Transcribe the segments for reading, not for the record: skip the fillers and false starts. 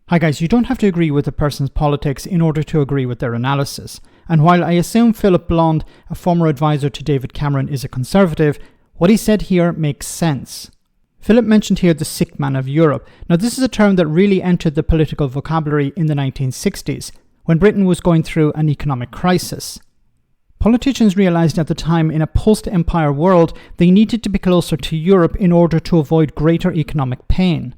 Hi guys, you don't have to agree with a person's politics in order to agree with their analysis. And while I assume Philip Blond, a former advisor to David Cameron, is a conservative, what he said here makes sense. Philip mentioned here the sick man of Europe. Now this is a term that really entered the political vocabulary in the 1960s, when Britain was going through an economic crisis. Politicians realized at the time in a post-empire world they needed to be closer to Europe in order to avoid greater economic pain.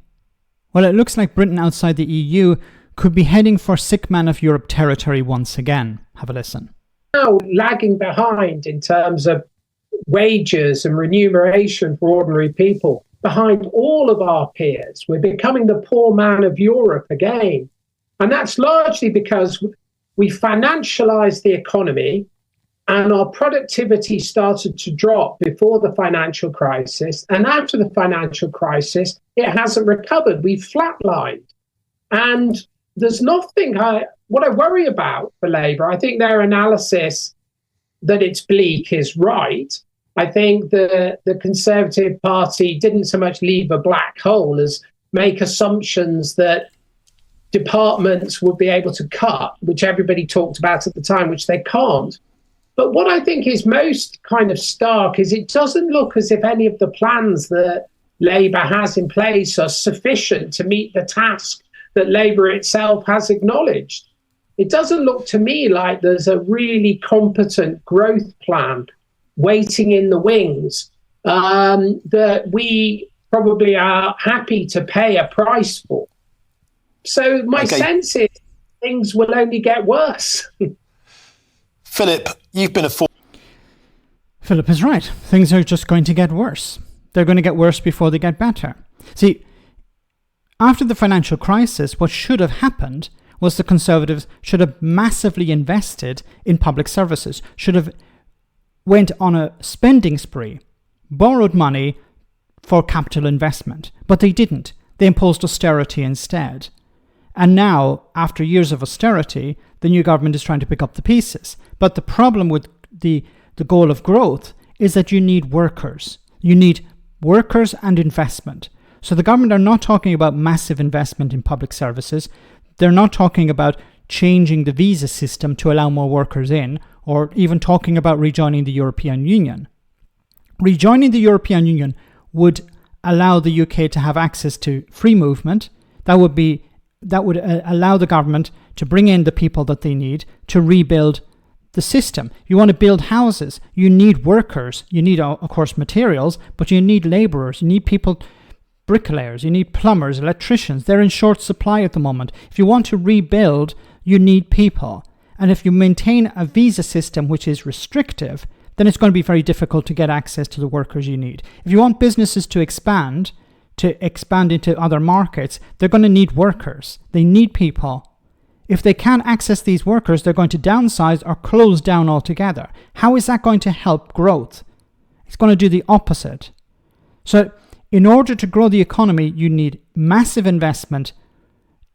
Well, it looks like Britain outside the EU could be heading for sick man of Europe territory once again. Have a listen. Now lagging behind in terms of wages and remuneration for ordinary people, behind all of our peers. We're becoming the poor man of Europe again. And that's largely because we financialized the economy and our productivity started to drop before the financial crisis. And after the financial crisis, it hasn't recovered. We've flatlined. And there's nothing, what I worry about for Labour, I think their analysis that it's bleak is right. I think the Conservative Party didn't so much leave a black hole as make assumptions that departments would be able to cut, which everybody talked about at the time, which they can't. But what I think is most kind of stark is it doesn't look as if any of the plans that Labour has in place are sufficient to meet the task that Labour itself has acknowledged. It doesn't look to me like there's a really competent growth plan waiting in the wings that we probably are happy to pay a price for. So my sense is things will only get worse. Philip, you've been Philip is right. Things are just going to get worse. They're going to get worse before they get better. See, after the financial crisis, what should have happened was the Conservatives should have massively invested in public services, should have went on a spending spree, borrowed money for capital investment. But they didn't. They imposed austerity instead. And now, after years of austerity, the new government is trying to pick up the pieces. But the problem with the goal of growth is that you need workers. You need workers and investment. So the government are not talking about massive investment in public services. They're not talking about changing the visa system to allow more workers in, or even talking about rejoining the European Union. Rejoining the European Union would allow the UK to have access to free movement. That would allow the government to bring in the people that they need to rebuild the system. You want to build houses, you need workers, you need, of course, materials, but you need labourers, you need people, bricklayers, you need plumbers, electricians. They're in short supply at the moment. If you want to rebuild, you need people. And if you maintain a visa system which is restrictive, then it's going to be very difficult to get access to the workers you need. If you want businesses to expand into other markets, they're going to need workers. They need people. If they can't access these workers, they're going to downsize or close down altogether. How is that going to help growth? It's going to do the opposite. So in order to grow the economy, you need massive investment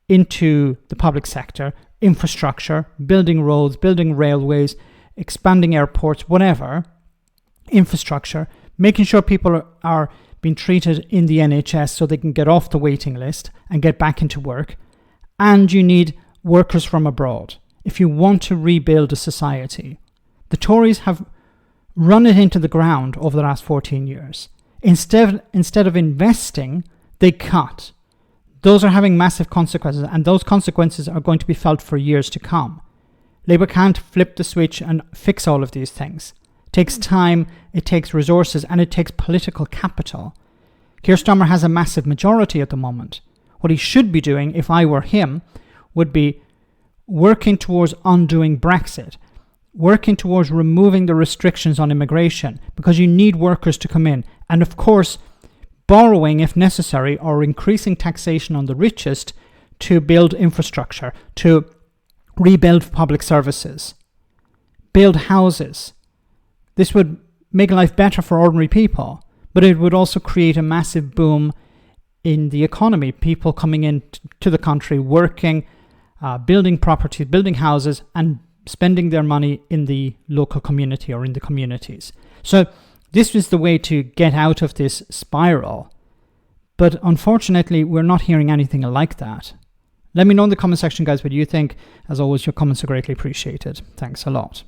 into the public sector, infrastructure, building roads, building railways, expanding airports, whatever, infrastructure, making sure people are being treated in the NHS so they can get off the waiting list and get back into work. And you need workers from abroad if you want to rebuild a society. The Tories have run it into the ground over the last 14 years. Instead of investing, they cut. Those are having massive consequences, and those consequences are going to be felt for years to come. Labour can't flip the switch and fix all of these things. It takes time, it takes resources, and it takes political capital. Keir Starmer has a massive majority at the moment. What he should be doing, if I were him, would be working towards undoing Brexit, working towards removing the restrictions on immigration, because you need workers to come in. And of course, borrowing if necessary, or increasing taxation on the richest to build infrastructure, to rebuild public services, build houses. This would make life better for ordinary people, but it would also create a massive boom in the economy. People coming in to the country, working, building properties, building houses, and spending their money in the local community or in the communities. So this was the way to get out of this spiral. But unfortunately, we're not hearing anything like that. Let me know in the comment section, guys, what you think. As always, your comments are greatly appreciated. Thanks a lot.